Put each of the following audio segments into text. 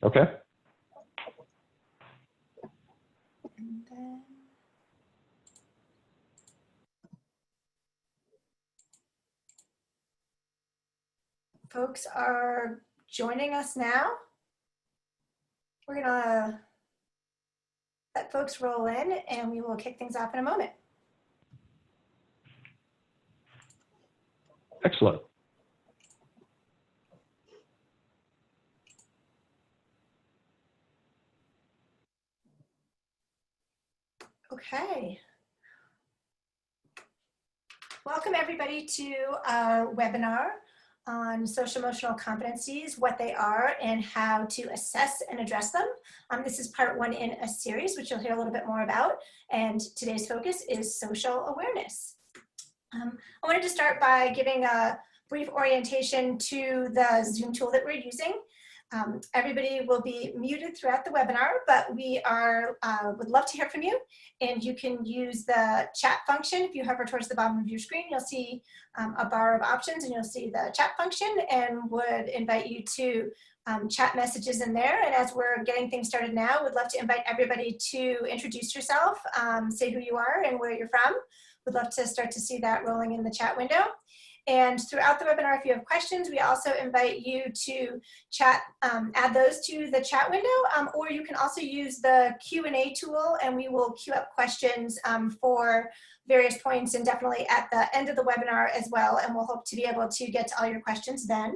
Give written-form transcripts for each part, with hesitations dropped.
Okay. And then folks are joining us now. We're gonna let folks roll in and we will kick things off in a moment. Excellent. Okay. Welcome everybody to our webinar on social emotional competencies, what they are and how to assess and address them. This is part one in a series, which you'll hear a little bit more about. And today's focus is social awareness. I wanted to start by giving a brief orientation to the Zoom tool that we're using. Everybody will be muted throughout the webinar, but we are would love to hear from you. And you can use the chat function. If you hover towards the bottom of your screen, you'll see a bar of options and you'll see the chat function, and would invite you to chat messages in there. And as we're getting things started now, we'd love to invite everybody to introduce yourself, say who you are and where you're from. We'd love to start to see that rolling in the chat window. And throughout the webinar, if you have questions, we also invite you to chat, add those to the chat window, or you can also use the Q&A tool, and we will queue up questions for various points, and definitely at the end of the webinar as well, and we'll hope to be able to get to all your questions then.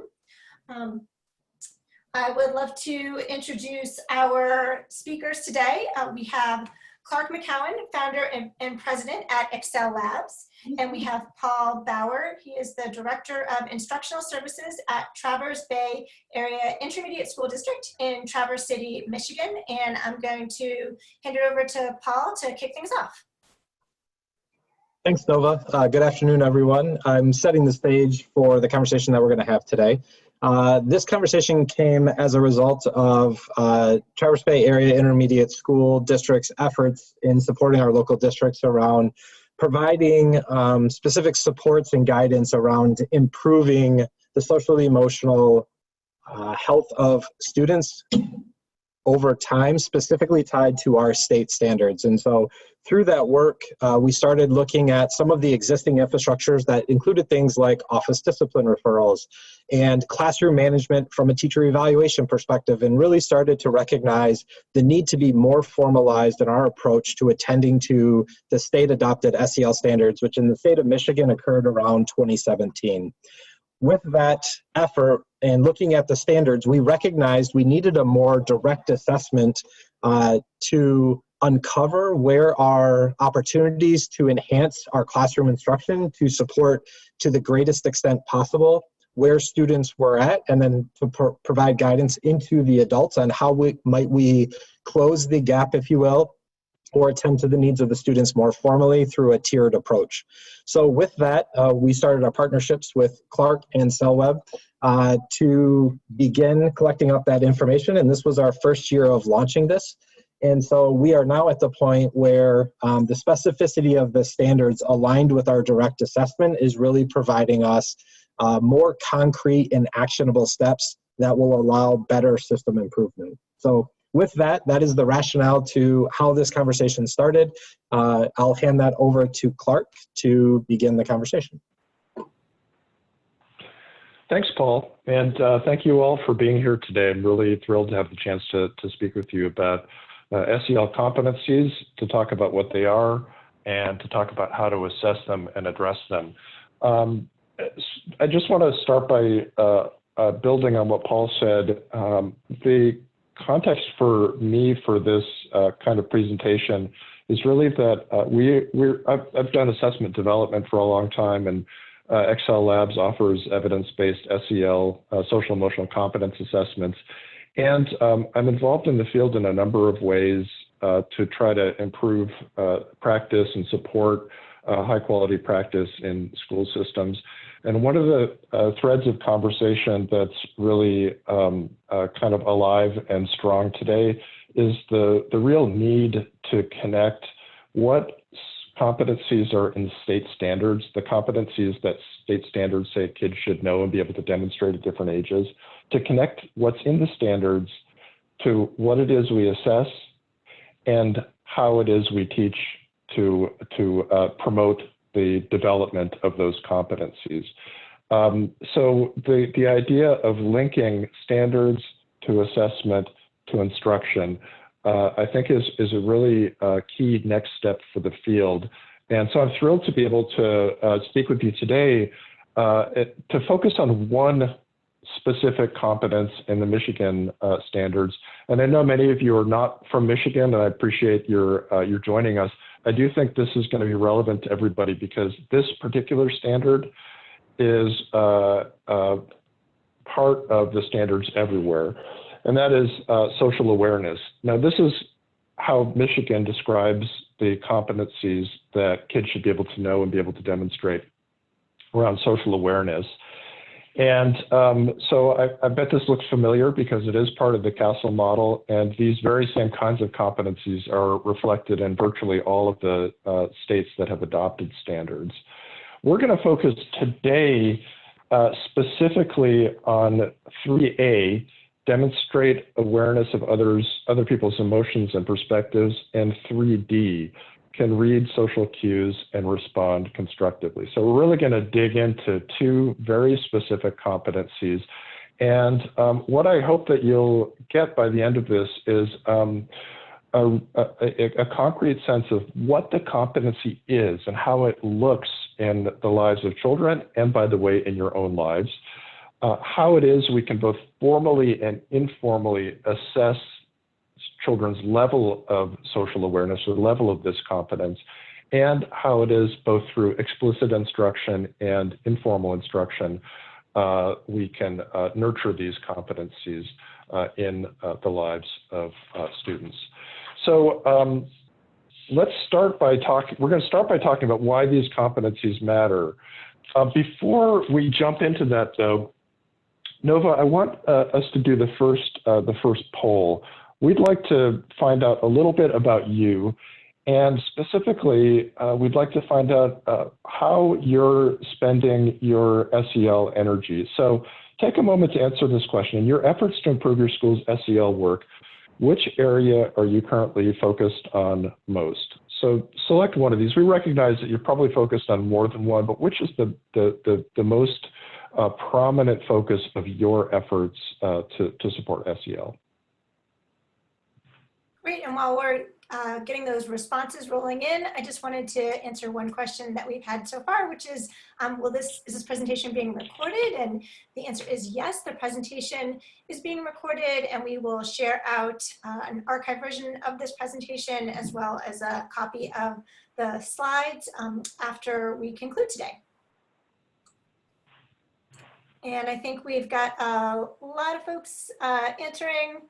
I would love to introduce our speakers today. We have Clark McKown, founder and president at xSEL Labs. And we have Paul Bauer. He is the Director of Instructional Services at Traverse Bay Area Intermediate School District in Traverse City, Michigan. And I'm going to hand it over to Paul to kick things off. Thanks, Nova. Good afternoon, everyone. I'm setting the stage for the conversation that we're going to have today. This conversation came as a result of Traverse Bay Area Intermediate School District's efforts in supporting our local districts around providing specific supports and guidance around improving the socially emotional health of students over time, specifically tied to our state standards. And so through that work, we started looking at some of the existing infrastructures that included things like office discipline referrals and classroom management from a teacher evaluation perspective, and really started to recognize the need to be more formalized in our approach to attending to the state adopted SEL standards, which in the state of Michigan occurred around 2017. With that effort and looking at the standards, we recognized we needed a more direct assessment to uncover where are opportunities to enhance our classroom instruction, to support to the greatest extent possible where students were at, and then to provide guidance into the adults on how we might close the gap, if you will, or attend to the needs of the students more formally through a tiered approach. So with that, we started our partnerships with Clark and SELweb to begin collecting up that information, and this was our first year of launching this. And so we are now at the point where the specificity of the standards aligned with our direct assessment is really providing us more concrete and actionable steps that will allow better system improvement. So with that, that is the rationale to how this conversation started. I'll hand that over to Clark to begin the conversation. Thanks, Paul, and thank you all for being here today. I'm really thrilled to have the chance to speak with you about SEL competencies, to talk about what they are, and to talk about how to assess them and address them. I just want to start by building on what Paul said. The context for me for this kind of presentation is really that I've done assessment development for a long time, and xSEL Labs offers evidence-based SEL, social emotional competence assessments. And I'm involved in the field in a number of ways to try to improve practice and support high-quality practice in school systems. And one of the threads of conversation that's really kind of alive and strong today is the real need to connect what competencies are in state standards, the competencies that state standards say kids should know and be able to demonstrate at different ages, to connect what's in the standards to what it is we assess and how it is we teach to promote the development of those competencies. So the idea of linking standards to assessment to instruction, I think is a really key next step for the field. And so I'm thrilled to be able to speak with you today to focus on one specific competence in the Michigan standards. And I know many of you are not from Michigan, and I appreciate your joining us. I do think this is going to be relevant to everybody because this particular standard is part of the standards everywhere, and that is social awareness. Now, this is how Michigan describes the competencies that kids should be able to know and be able to demonstrate around social awareness. And so I bet this looks familiar because it is part of the CASEL model, and these very same kinds of competencies are reflected in virtually all of the states that have adopted standards. We're going to focus today specifically on 3A, demonstrate awareness of other people's emotions and perspectives, and 3D, can read social cues and respond constructively. So we're really going to dig into two very specific competencies. And what I hope that you'll get by the end of this is a concrete sense of what the competency is and how it looks in the lives of children, and by the way, in your own lives. How it is we can both formally and informally assess children's level of social awareness or level of this competence, and how it is both through explicit instruction and informal instruction we can nurture these competencies in the lives of students. So let's start by we're going to start by talking about why these competencies matter. Before we jump into that though, Nova, I want us to do the first poll. We'd like to find out a little bit about you, and specifically, we'd like to find out how you're spending your SEL energy. So take a moment to answer this question. In your efforts to improve your school's SEL work, which area are you currently focused on most? So select one of these. We recognize that you're probably focused on more than one, but which is the most prominent focus of your efforts to support SEL? Great, and while we're getting those responses rolling in, I just wanted to answer one question that we've had so far, which is, is this presentation being recorded? And the answer is yes, the presentation is being recorded, and we will share out an archived version of this presentation as well as a copy of the slides after we conclude today. And I think we've got a lot of folks answering.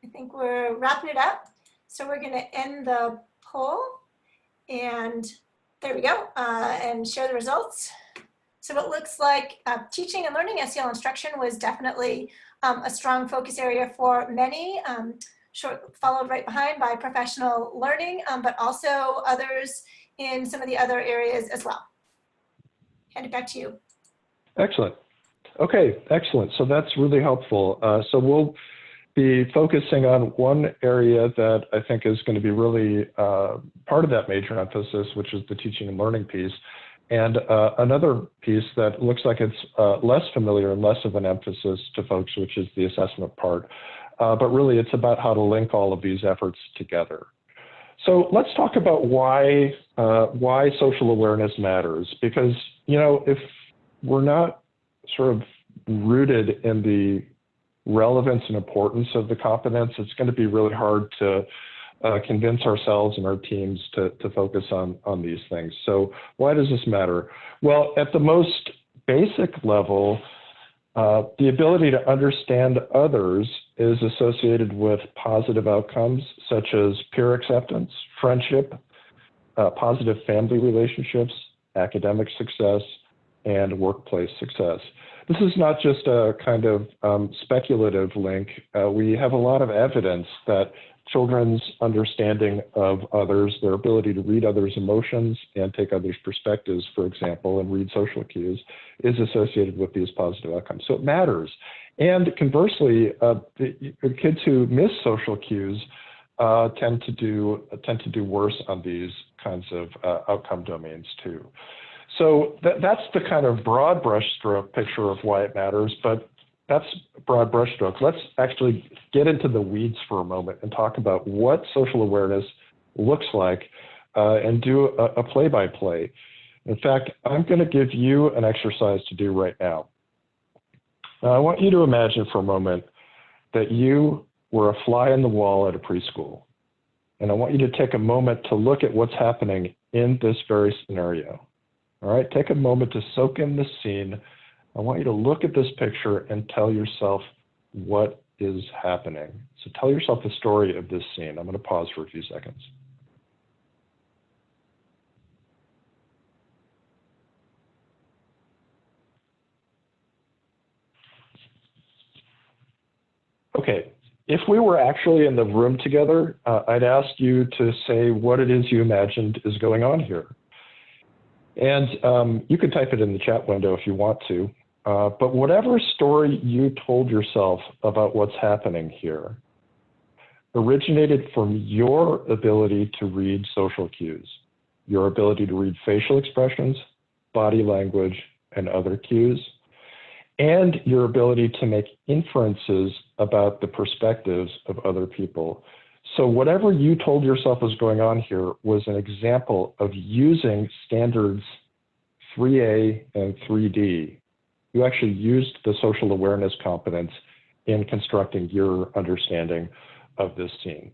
I think we're wrapping it up. So we're going to end the poll, and there we go, and share the results. So it looks like teaching and learning SEL instruction was definitely a strong focus area for many, followed right behind by professional learning, but also others in some of the other areas as well. Hand it back to you. Excellent. Okay, excellent. So that's really helpful. So we'll be focusing on one area that I think is going to be really part of that major emphasis, which is the teaching and learning piece. And another piece that looks like it's less familiar and less of an emphasis to folks, which is the assessment part. But really, it's about how to link all of these efforts together. So let's talk about why social awareness matters. Because, you know, if we're not sort of rooted in the relevance and importance of the competence, it's going to be really hard to convince ourselves and our teams to focus on these things. So why does this matter? Well, at the most basic level, the ability to understand others is associated with positive outcomes such as peer acceptance, friendship, positive family relationships, academic success, and workplace success. This is not just a kind of speculative link. We have a lot of evidence that children's understanding of others, their ability to read others' emotions and take others' perspectives, for example, and read social cues, is associated with these positive outcomes. So it matters. And conversely, the kids who miss social cues tend to do worse on these kinds of outcome domains too. So that's the kind of broad brushstroke picture of why it matters, but that's broad brushstroke. Let's actually get into the weeds for a moment and talk about what social awareness looks like and do a play-by-play. In fact, I'm going to give you an exercise to do right now. Now, I want you to imagine for a moment that you were a fly in the wall at a preschool. And I want you to take a moment to look at what's happening in this very scenario. All right, take a moment to soak in the scene. I want you to look at this picture and tell yourself what is happening. So tell yourself the story of this scene. I'm going to pause for a few seconds. Okay, if we were actually in the room together, I'd ask you to say what it is you imagined is going on here. And you can type it in the chat window if you want to. But whatever story you told yourself about what's happening here originated from your ability to read social cues, your ability to read facial expressions, body language, and other cues, and your ability to make inferences about the perspectives of other people. So whatever you told yourself was going on here was an example of using standards 3A and 3D. You actually used the social awareness competence in constructing your understanding of this scene.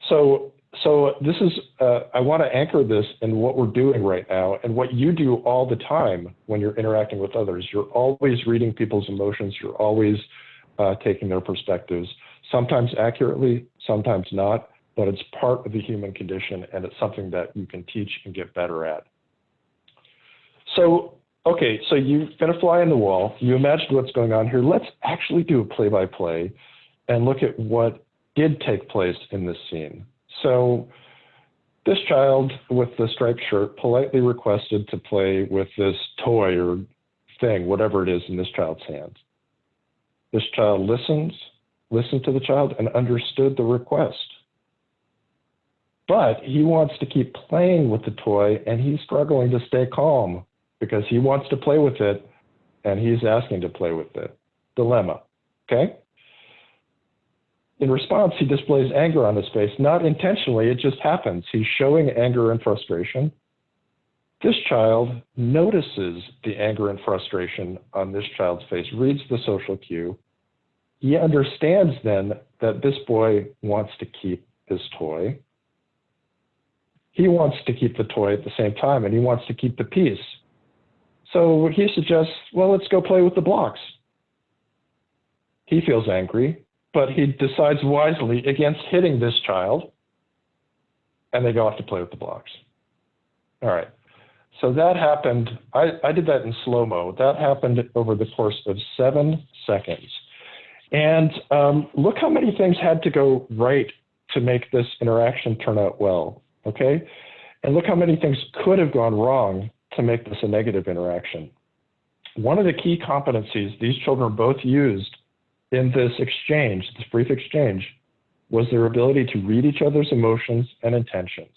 So this is, I want to anchor this in what we're doing right now and what you do all the time when you're interacting with others. You're always reading people's emotions. You're always taking their perspectives, sometimes accurately, sometimes not, but it's part of the human condition and it's something that you can teach and get better at. So, okay, so you've been a fly in the wall. You imagined what's going on here. Let's actually do a play-by-play and look at what did take place in this scene. So this child with the striped shirt politely requested to play with this toy or thing, whatever it is in this child's hand. This child listened to the child and understood the request. But he wants to keep playing with the toy and he's struggling to stay calm because he wants to play with it and he's asking to play with it. Dilemma, okay? In response, he displays anger on his face, not intentionally, it just happens. He's showing anger and frustration. This child notices the anger and frustration on this child's face, reads the social cue. He understands then that this boy wants to keep his toy. He wants to keep the toy at the same time, and he wants to keep the peace. So he suggests, well, let's go play with the blocks. He feels angry, but he decides wisely against hitting this child, and they go off to play with the blocks. All right, so that happened, I did that in slow-mo. That happened over the course of 7 seconds. And look how many things had to go right to make this interaction turn out well, okay? And look how many things could have gone wrong to make this a negative interaction. One of the key competencies these children both used in this exchange, this brief exchange, was their ability to read each other's emotions and intentions.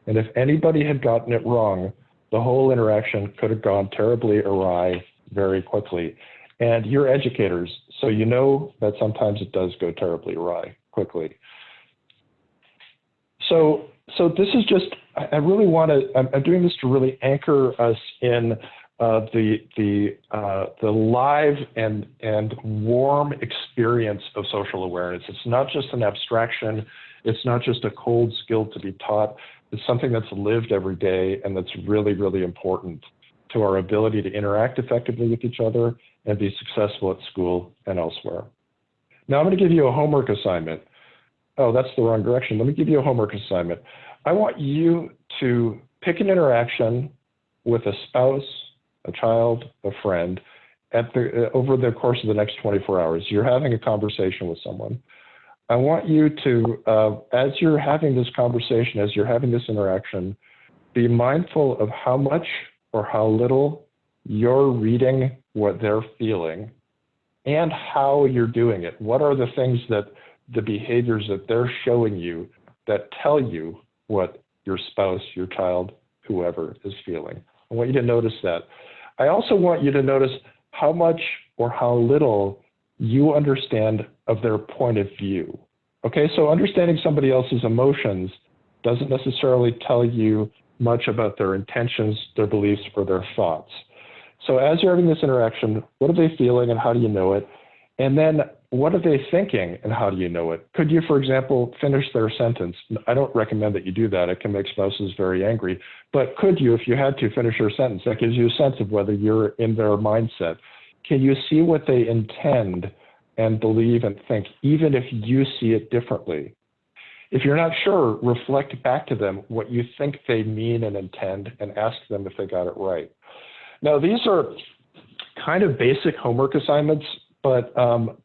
And if anybody had gotten it wrong, the whole interaction could have gone terribly awry very quickly. And you're educators, so you know that sometimes it does go terribly awry quickly. So this is just, I really want to, I'm doing this to really anchor us in the live and warm experience of social awareness. It's not just an abstraction. It's not just a cold skill to be taught. It's something that's lived every day and that's really, really important to our ability to interact effectively with each other and be successful at school and elsewhere. Now I'm going to give you a homework assignment. Oh, that's the wrong direction. Let me give you a homework assignment. I want you to pick an interaction with a spouse, a child, a friend, over the course of the next 24 hours. You're having a conversation with someone. I want you to, as you're having this conversation, as you're having this interaction, be mindful of how much or how little you're reading what they're feeling and how you're doing it. What are the things that the behaviors that they're showing you that tell you what your spouse, your child, whoever is feeling? I want you to notice that. I also want you to notice how much or how little you understand of their point of view. Okay, so understanding somebody else's emotions doesn't necessarily tell you much about their intentions, their beliefs, or their thoughts. So as you're having this interaction, what are they feeling and how do you know it? And then what are they thinking and how do you know it? Could you, for example, finish their sentence? I don't recommend that you do that. It can make spouses very angry. But could you, if you had to, finish their sentence? That gives you a sense of whether you're in their mindset. Can you see what they intend and believe and think, even if you see it differently? If you're not sure, reflect back to them what you think they mean and intend and ask them if they got it right. Now, these are kind of basic homework assignments, but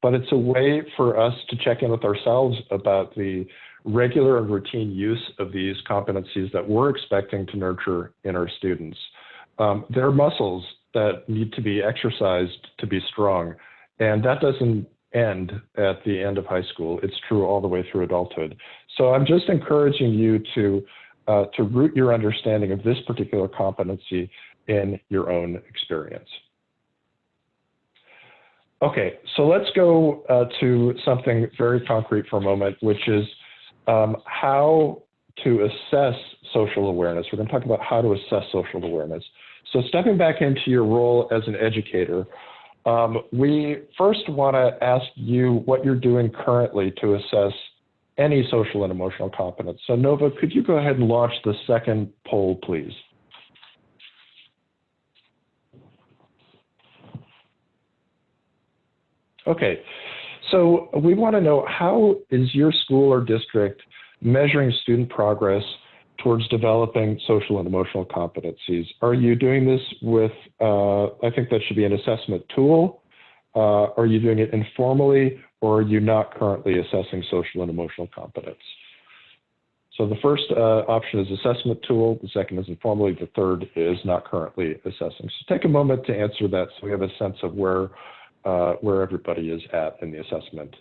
it's a way for us to check in with ourselves about the regular and routine use of these competencies that we're expecting to nurture in our students. They're muscles that need to be exercised to be strong, and that doesn't end at the end of high school. It's true all the way through adulthood. So I'm just encouraging you to root your understanding of this particular competency in your own experience. Okay, so let's go to something very concrete for a moment, which is how to assess social awareness. We're going to talk about how to assess social awareness. So stepping back into your role as an educator, we first want to ask you what you're doing currently to assess any social and emotional competence. So Nova, could you go ahead and launch the second poll, please? Okay, so we want to know, how is your school or district measuring student progress towards developing social and emotional competencies? Are you doing this with, I think that should be an assessment tool. Are you doing it informally, or are you not currently assessing social and emotional competence? So the first option is assessment tool, the second is informally, the third is not currently assessing. So take a moment to answer that so we have a sense of where everybody is at in the assessment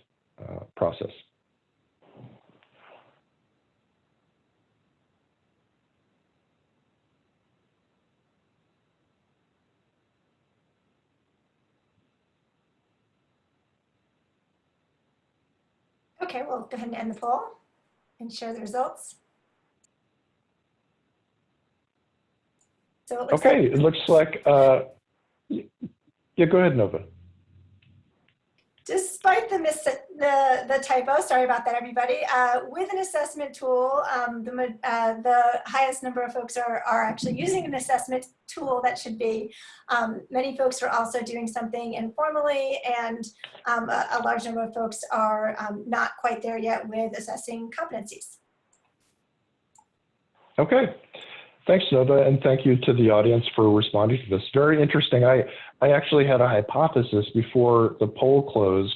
process. Okay, we'll go ahead and end the poll and share the results. So it looks okay, like, it looks like, yeah, go ahead, Nova. despite the typo, sorry about that, everybody. With an assessment tool, the highest number of folks are actually using an assessment tool. That should be. Many folks are also doing something informally, and a large number of folks are not quite there yet with assessing competencies. Okay. Thanks, Nova, and thank you to the audience for responding to this. Very interesting. I actually had a hypothesis before the poll closed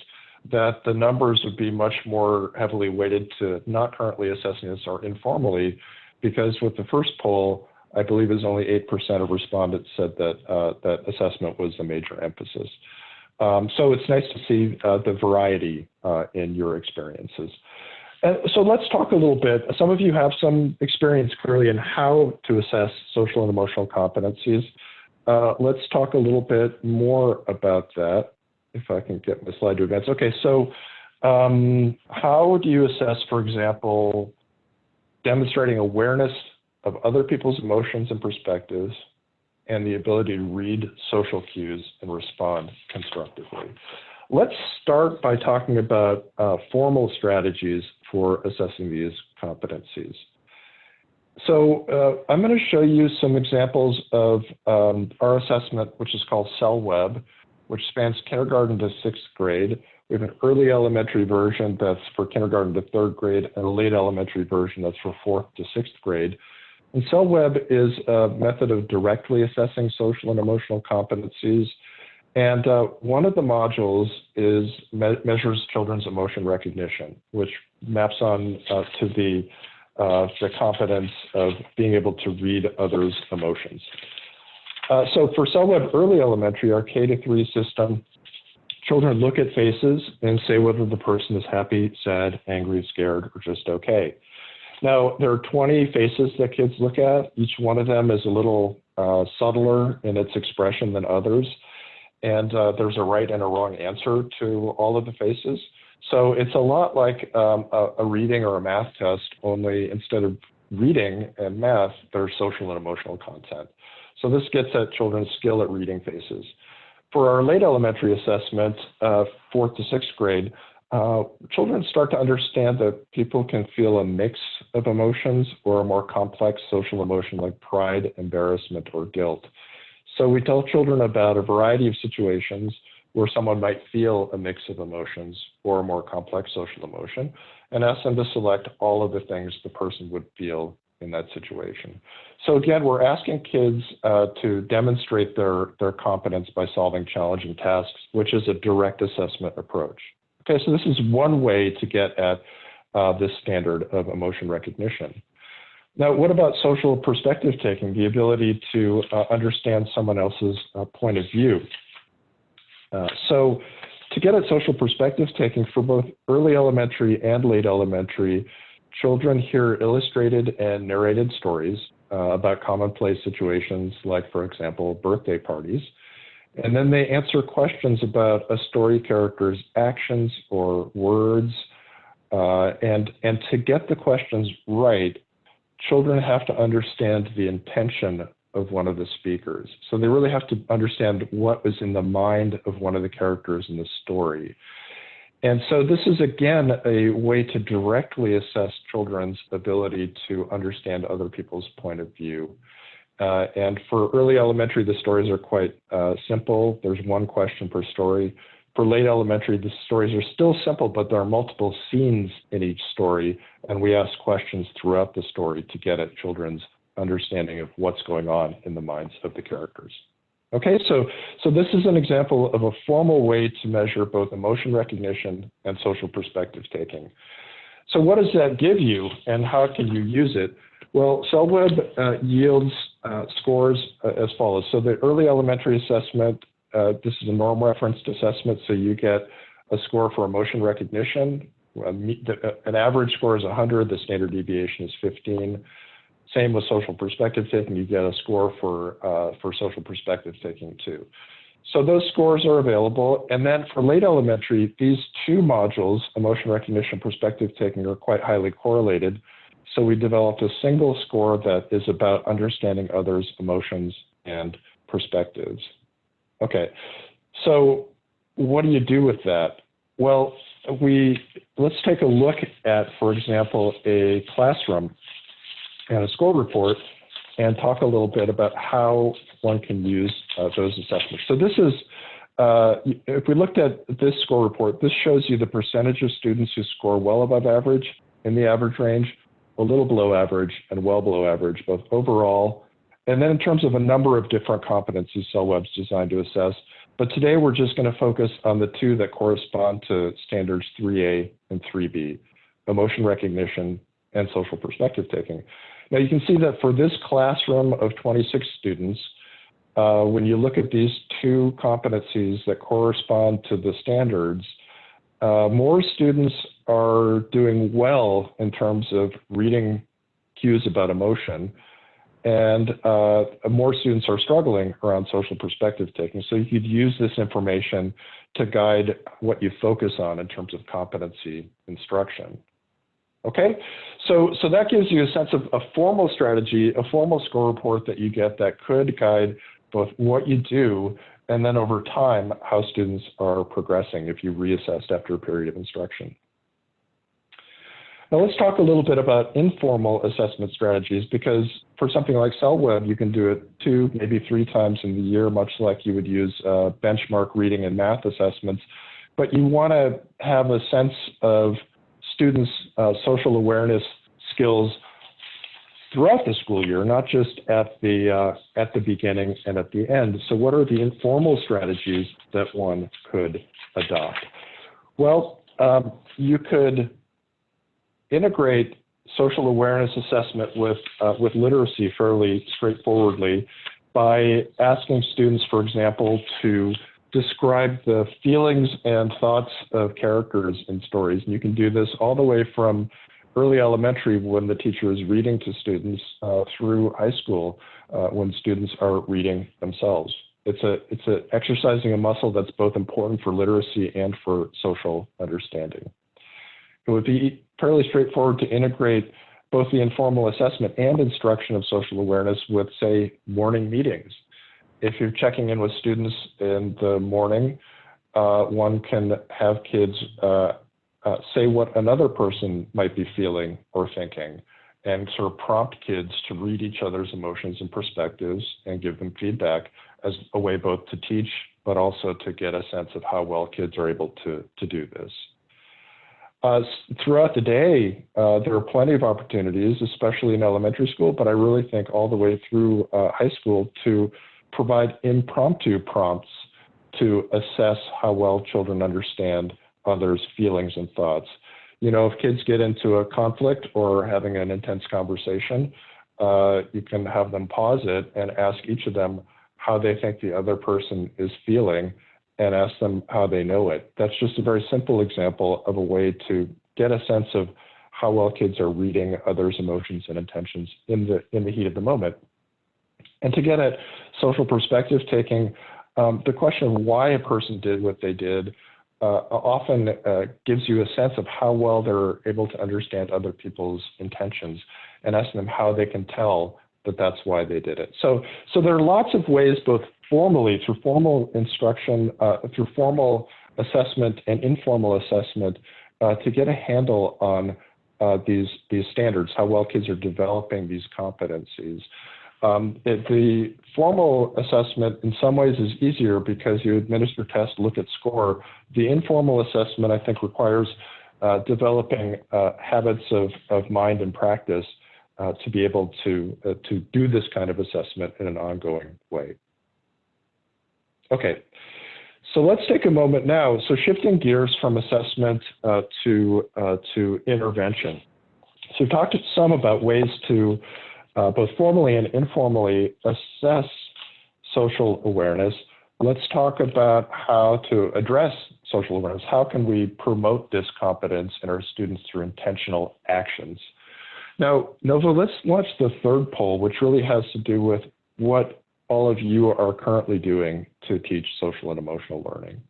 that the numbers would be much more heavily weighted to not currently assessing this or informally, because with the first poll, I believe it was only 8% of respondents said that that assessment was the major emphasis. So it's nice to see the variety in your experiences. So let's talk a little bit. Some of you have some experience clearly in how to assess social and emotional competencies. Let's talk a little bit more about that, if I can get my slide to advance. Okay, so how do you assess, for example, demonstrating awareness of other people's emotions and perspectives and the ability to read social cues and respond constructively? Let's start by talking about formal strategies for assessing these competencies. So I'm going to show you some examples of our assessment, which is called SELweb, which spans kindergarten to 6th grade. We have an early elementary version that's for kindergarten to 3rd grade, and a late elementary version that's for 4th to 6th grade. And SELweb is a method of directly assessing social and emotional competencies. And one of the modules is measures children's emotion recognition, which maps on to the competence of being able to read others' emotions. So for SELweb Early Elementary, our K-3 system, children look at faces and say whether the person is happy, sad, angry, scared, or just okay. Now, there are 20 faces that kids look at. Each one of them is a little subtler in its expression than others. And there's a right and a wrong answer to all of the faces. So it's a lot like a reading or a math test, only instead of reading and math, there's social and emotional content. So this gets at children's skill at reading faces. For our late elementary assessment, 4th to 6th grade, children start to understand that people can feel a mix of emotions or a more complex social emotion like pride, embarrassment, or guilt. So we tell children about a variety of situations where someone might feel a mix of emotions or a more complex social emotion, and ask them to select all of the things the person would feel in that situation. So again, we're asking kids to demonstrate their competence by solving challenging tasks, which is a direct assessment approach. Okay, so this is one way to get at this standard of emotion recognition. Now, what about social perspective taking, the ability to understand someone else's point of view? So to get at social perspective taking for both early elementary and late elementary, children hear illustrated and narrated stories about commonplace situations like, for example, birthday parties. And then they answer questions about a story character's actions or words. And to get the questions right, children have to understand the intention of one of the speakers. So they really have to understand what was in the mind of one of the characters in the story. And so this is, again, a way to directly assess children's ability to understand other people's point of view. And for early elementary, the stories are quite simple. There's one question per story. For late elementary, the stories are still simple, but there are multiple scenes in each story, and we ask questions throughout the story to get at children's understanding of what's going on in the minds of the characters. Okay, so this is an example of a formal way to measure both emotion recognition and social perspective taking. So what does that give you, and how can you use it? Well, SELweb yields scores as follows. So the early elementary assessment, this is a norm referenced assessment, so you get a score for emotion recognition. An average score is 100, the standard deviation is 15. Same with social perspective taking, you get a score for social perspective taking too. So those scores are available. And then for late elementary, these two modules, emotion recognition, perspective taking, are quite highly correlated. So we developed a single score that is about understanding others' emotions and perspectives. Okay, so what do you do with that? Well, let's take a look at, for example, a classroom and a score report and talk a little bit about how one can use those assessments. So this is, if we looked at this score report, this shows you the percentage of students who score well above average, in the average range, a little below average, and well below average, both overall. And then in terms of a number of different competencies SELweb's designed to assess. But today we're just going to focus on the two that correspond to standards 3A and 3B, emotion recognition and social perspective taking. Now you can see that for this classroom of 26 students, when you look at these two competencies that correspond to the standards, more students are doing well in terms of reading cues about emotion, and more students are struggling around social perspective taking. So you could use this information to guide what you focus on in terms of competency instruction. Okay, so that gives you a sense of a formal strategy, a formal score report that you get that could guide both what you do and then over time how students are progressing if you reassessed after a period of instruction. Now let's talk a little bit about informal assessment strategies, because for something like SELweb, you can do it 2, maybe 3 times in the year, much like you would use benchmark reading and math assessments. But you want to have a sense of students' social awareness skills throughout the school year, not just at the beginning and at the end. So what are the informal strategies that one could adopt? Well, you could integrate social awareness assessment with literacy fairly straightforwardly by asking students, for example, to describe the feelings and thoughts of characters in stories. And you can do this all the way from early elementary when the teacher is reading to students through high school when students are reading themselves. It's exercising a muscle that's both important for literacy and for social understanding. It would be fairly straightforward to integrate both the informal assessment and instruction of social awareness with, say, morning meetings. If you're checking in with students in the morning, one can have kids say what another person might be feeling or thinking, and sort of prompt kids to read each other's emotions and perspectives and give them feedback as a way both to teach, but also to get a sense of how well kids are able to do this. Throughout the day, there are plenty of opportunities, especially in elementary school, but I really think all the way through high school to provide impromptu prompts to assess how well children understand others' feelings and thoughts. You know, if kids get into a conflict or having an intense conversation, you can have them pause it and ask each of them how they think the other person is feeling and ask them how they know it. That's just a very simple example of a way to get a sense of how well kids are reading others' emotions and intentions in the heat of the moment. And to get at social perspective taking, the question of why a person did what they did often gives you a sense of how well they're able to understand other people's intentions and asking them how they can tell that that's why they did it. So there are lots of ways, both formally through formal instruction, through formal assessment and informal assessment, to get a handle on these standards, how well kids are developing these competencies. The formal assessment in some ways is easier because you administer tests, look at score. The informal assessment, I think, requires developing habits of mind and practice to be able to do this kind of assessment in an ongoing way. Okay, so let's take a moment now. So shifting gears from assessment to intervention. So we've talked some about ways to both formally and informally assess social awareness. Let's talk about how to address social awareness. How can we promote this competence in our students through intentional actions? Now, Nova, let's launch the third poll, which really has to do with what all of you are currently doing to teach social and emotional learning.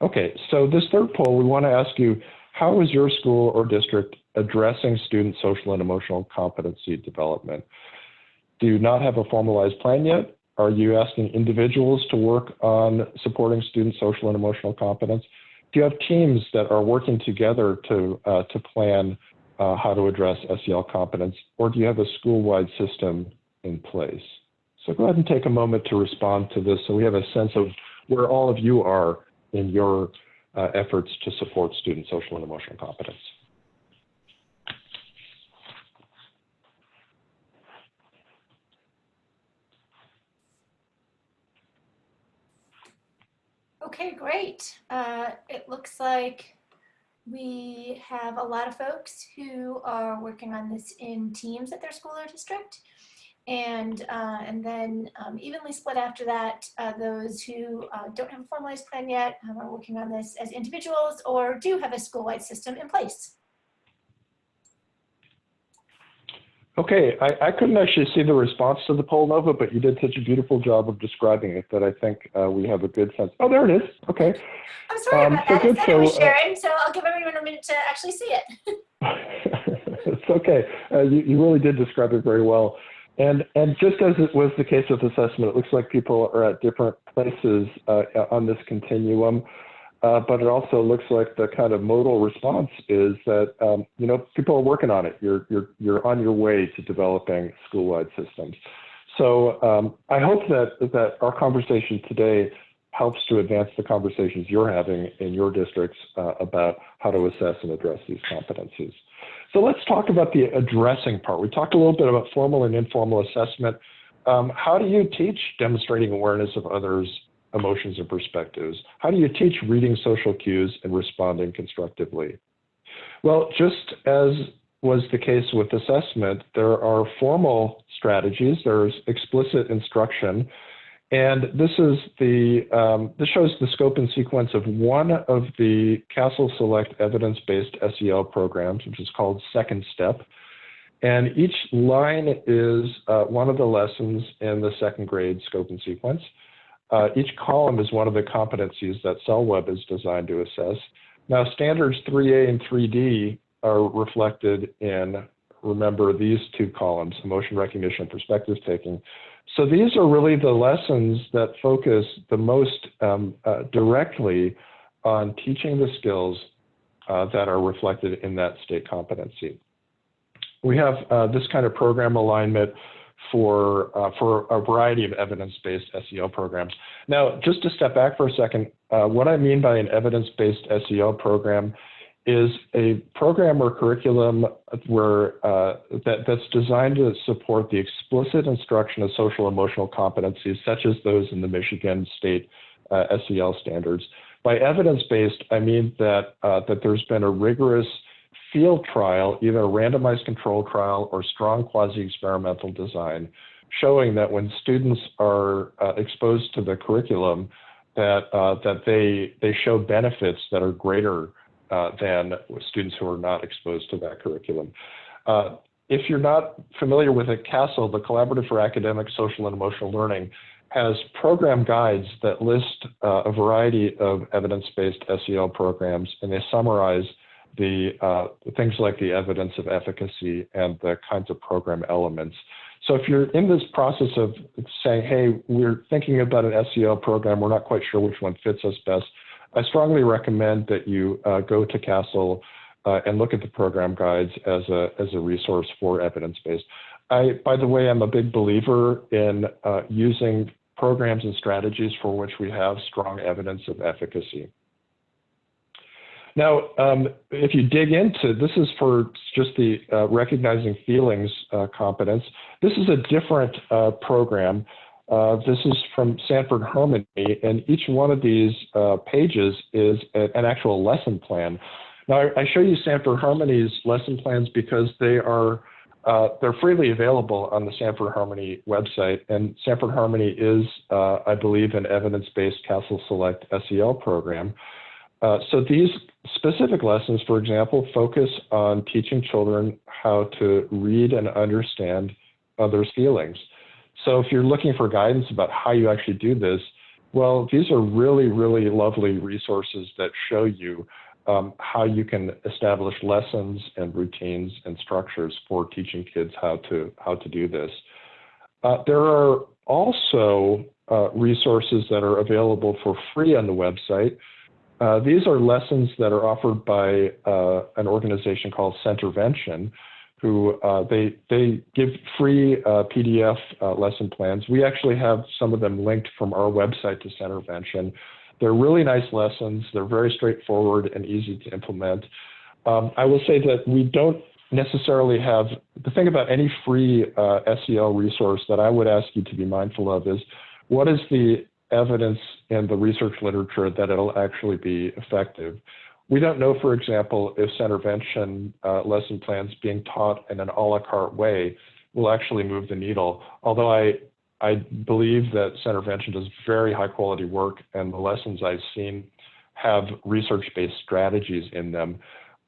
Okay, so this third poll, we want to ask you, how is your school or district addressing student social and emotional competency development? Do you not have a formalized plan yet? Are you asking individuals to work on supporting student social and emotional competence? Do you have teams that are working together to plan how to address SEL competence, or do you have a school-wide system in place? So go ahead and take a moment to respond to this so we have a sense of where all of you are in your efforts to support student social and emotional competence. Okay, great. It looks like we have a lot of folks who are working on this in teams at their school or district, and then evenly split after that, those who don't have a formalized plan yet are working on this as individuals or do have a school-wide system in place. Okay, I couldn't actually see the response to the poll, Nova, but you did such a beautiful job of describing it that I think we have a good sense. Oh, there it is. Okay. I'm sorry about that. Good. I said it was sharing, so I'll give everyone a minute to actually see it. It's okay. You really did describe it very well. And just as it was the case with assessment, it looks like people are at different places on this continuum. But it also looks like the kind of modal response is that you know, people are working on it. You're on your way to developing school-wide systems. So I hope that our conversation today helps to advance the conversations you're having in your districts about how to assess and address these competencies. So let's talk about the addressing part. We talked a little bit about formal and informal assessment. How do you teach demonstrating awareness of others' emotions and perspectives? How do you teach reading social cues and responding constructively? Well, just as was the case with assessment, there are formal strategies. There's explicit instruction. And this is this shows the scope and sequence of one of the CASEL Select evidence-based SEL programs, which is called Second Step. And each line is one of the lessons in the second grade scope and sequence. Each column is one of the competencies that SELweb is designed to assess. Now, standards 3A and 3D are reflected in, remember, these two columns, emotion recognition and perspective taking. So these are really the lessons that focus the most directly on teaching the skills that are reflected in that state competency. We have this kind of program alignment for a variety of evidence-based SEL programs. Now, just to step back for a second, what I mean by an evidence-based SEL program is a program or curriculum where that's designed to support the explicit instruction of social emotional competencies, such as those in the Michigan State SEL standards. By evidence-based, I mean that there's been a rigorous field trial, either a randomized control trial or strong quasi-experimental design, showing that when students are exposed to the curriculum, that they show benefits that are greater than students who are not exposed to that curriculum. If you're not familiar with it, CASEL, the Collaborative for Academic, Social, and Emotional Learning, has program guides that list a variety of evidence-based SEL programs, and they summarize the things like the evidence of efficacy and the kinds of program elements. So if you're in this process of saying, hey, we're thinking about an SEL program, we're not quite sure which one fits us best, I strongly recommend that you go to CASEL and look at the program guides as a resource for evidence-based. By the way, I'm a big believer in using programs and strategies for which we have strong evidence of efficacy. Now, if you dig into, this is for just the recognizing feelings competence. This is a different program. This is from Sanford Harmony, and each one of these pages is an actual lesson plan. Now, I show you Sanford Harmony's lesson plans because they're freely available on the Sanford Harmony website, and Sanford Harmony is, I believe, an evidence-based CASEL Select SEL program. So these specific lessons, for example, focus on teaching children how to read and understand others' feelings. So if you're looking for guidance about how you actually do this, well, these are really, really lovely resources that show you how you can establish lessons and routines and structures for teaching kids how to do this. There are also resources that are available for free on the website. These are lessons that are offered by an organization called Centervention, who they give free PDF lesson plans. We actually have some of them linked from our website to Centervention. They're really nice lessons. They're very straightforward and easy to implement. I will say that we don't necessarily have, the thing about any free SEL resource that I would ask you to be mindful of is, what is the evidence in the research literature that it'll actually be effective? We don't know, for example, if Centervention lesson plans being taught in an a la carte way will actually move the needle. Although I believe that Centervention does very high quality work, and the lessons I've seen have research-based strategies in them.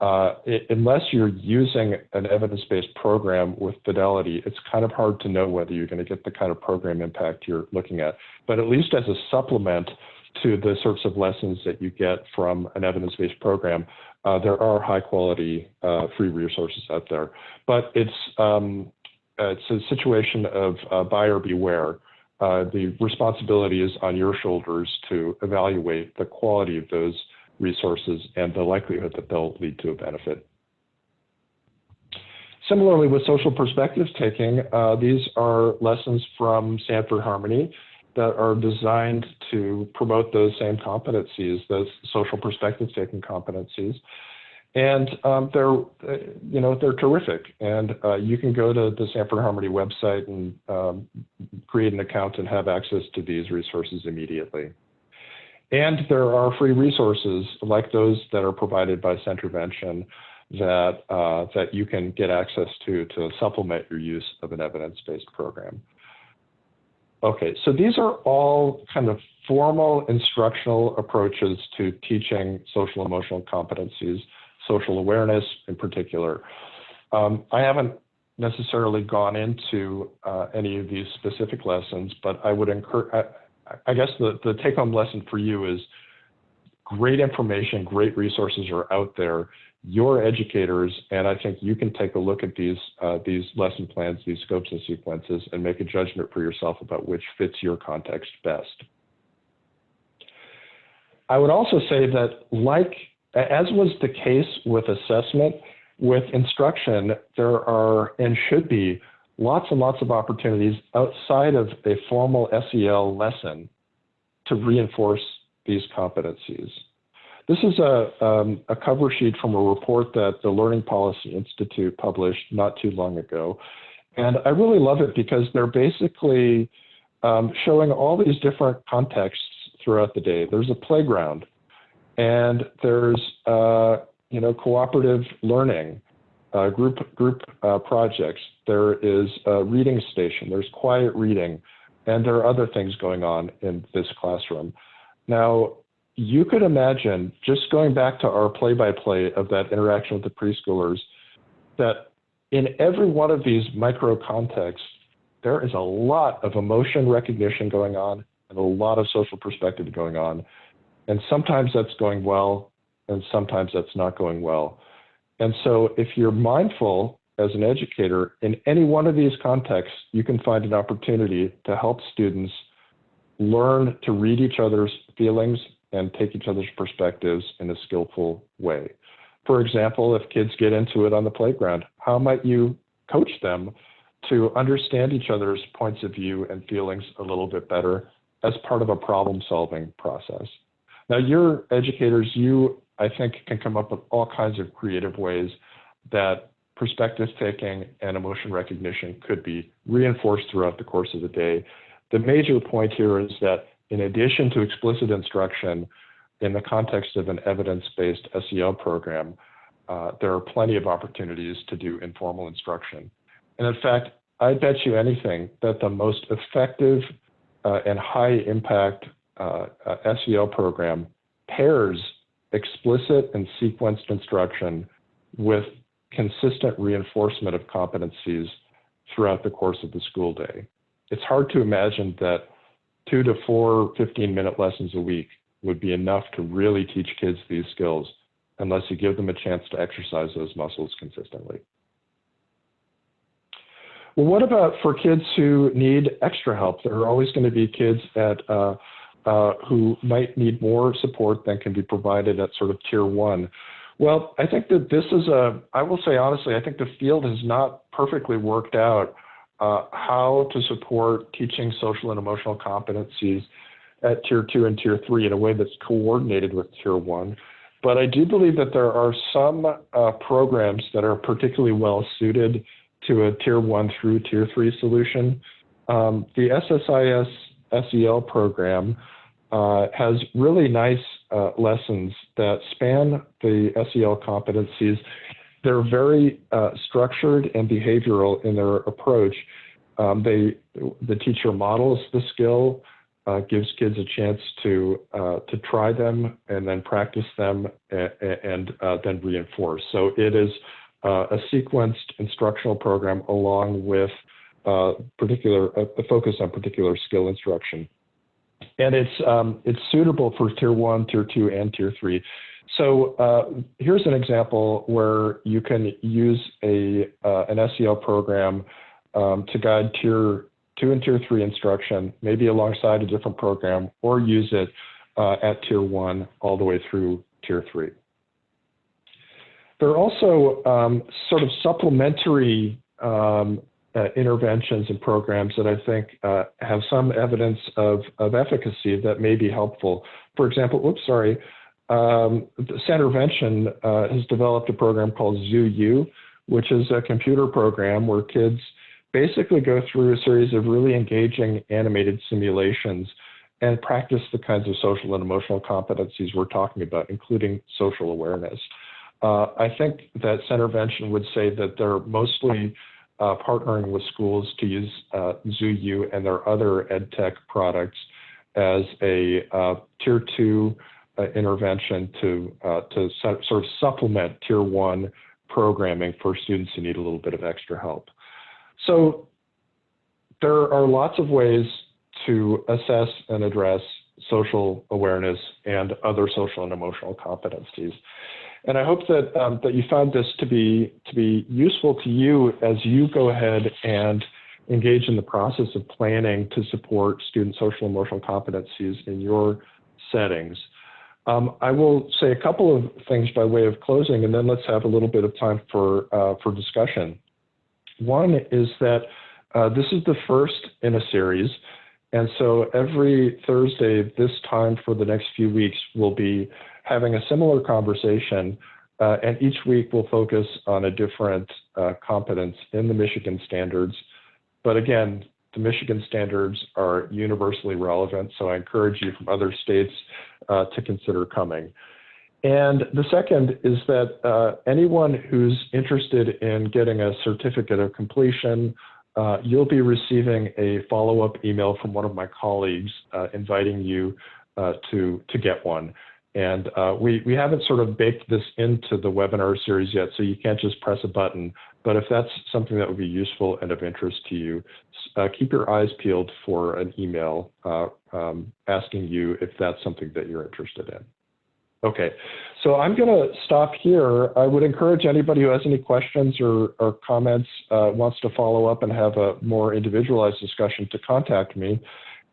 Unless you're using an evidence-based program with fidelity, it's kind of hard to know whether you're going to get the kind of program impact you're looking at. But at least as a supplement to the sorts of lessons that you get from an evidence-based program, there are high-quality free resources out there. But it's a situation of buyer beware. The responsibility is on your shoulders to evaluate the quality of those resources and the likelihood that they'll lead to a benefit. Similarly, with social perspective taking, these are lessons from Sanford Harmony. that are designed to promote those same competencies, those social perspective taking competencies. And they're terrific. And you can go to the Sanford Harmony website and create an account and have access to these resources immediately. And there are free resources like those that are provided by Centervention that you can get access to supplement your use of an evidence-based program. Okay, so these are all kind of formal instructional approaches to teaching social emotional competencies, social awareness in particular. I haven't necessarily gone into any of these specific lessons, but I would encourage, I guess the take-home lesson for you is great information, great resources are out there. You're educators, and I think you can take a look at these lesson plans, these scopes and sequences, and make a judgment for yourself about which fits your context best. I would also say that, as was the case with assessment, with instruction, there are and should be lots and lots of opportunities outside of a formal SEL lesson to reinforce these competencies. This is a cover sheet from a report that the Learning Policy Institute published not too long ago. And I really love it because they're basically showing all these different contexts throughout the day. There's a playground, and there's cooperative learning, group projects. There is a reading station. There's quiet reading, and there are other things going on in this classroom. Now, you could imagine, just going back to our play-by-play of that interaction with the preschoolers, that in every one of these micro contexts, there is a lot of emotion recognition going on and a lot of social perspective going on. And sometimes that's going well, and sometimes that's not going well. And so if you're mindful as an educator in any one of these contexts, you can find an opportunity to help students learn to read each other's feelings and take each other's perspectives in a skillful way. For example, if kids get into it on the playground, how might you coach them to understand each other's points of view and feelings a little bit better as part of a problem-solving process? Now, your educators, I think, can come up with all kinds of creative ways that perspective taking and emotion recognition could be reinforced throughout the course of the day. The major point here is that in addition to explicit instruction in the context of an evidence-based SEL program, there are plenty of opportunities to do informal instruction. And in fact, I bet you anything that the most effective and high impact SEL program pairs explicit and sequenced instruction with consistent reinforcement of competencies throughout the course of the school day. It's hard to imagine that 2 to 4 15-minute lessons a week would be enough to really teach kids these skills unless you give them a chance to exercise those muscles consistently. Well, what about for kids who need extra help? There are always going to be kids who might need more support than can be provided at sort of tier 1. Well, I think that this is I will say honestly, I think the field has not perfectly worked out how to support teaching social and emotional competencies at tier 2 and tier 3 in a way that's coordinated with tier 1. But I do believe that there are some programs that are particularly well suited to a tier 1 through tier 3 solution. The SSIS SEL program has really nice lessons that span the SEL competencies. They're very structured and behavioral in their approach. The teacher models the skill, gives kids a chance to try them and then practice them and then reinforce. So it is a sequenced instructional program along with a focus on particular skill instruction. And it's suitable for tier 1, tier 2, and tier 3. So here's an example where you can use an SEL program to guide tier 2 and tier 3 instruction, maybe alongside a different program, or use it at tier 1 all the way through tier 3. There are also sort of supplementary interventions and programs that I think have some evidence of efficacy that may be helpful. For example, Centervention has developed a program called XooU, which is a computer program where kids basically go through a series of really engaging animated simulations and practice the kinds of social and emotional competencies we're talking about, including social awareness. I think that Centervention would say that they're mostly partnering with schools to use XooU and their other EdTech products as a tier 2 intervention to sort of supplement tier 1 programming for students who need a little bit of extra help. So there are lots of ways to assess and address social awareness and other social and emotional competencies. And I hope that that you found this to be useful to you as you go ahead and engage in the process of planning to support student social and emotional competencies in your settings. I will say a couple of things by way of closing, and then let's have a little bit of time for discussion. One is that this is the first in a series, and so every Thursday this time for the next few weeks we'll be having a similar conversation, and each week we'll focus on a different competence in the Michigan standards. But again, the Michigan standards are universally relevant, so I encourage you from other states to consider coming. And the second is that anyone who's interested in getting a certificate of completion, you'll be receiving a follow-up email from one of my colleagues inviting you to get one. And we haven't sort of baked this into the webinar series yet, so you can't just press a button. But if that's something that would be useful and of interest to you, keep your eyes peeled for an email asking you if that's something that you're interested in. Okay, so I'm going to stop here. I would encourage anybody who has any questions or comments, wants to follow up and have a more individualized discussion to contact me.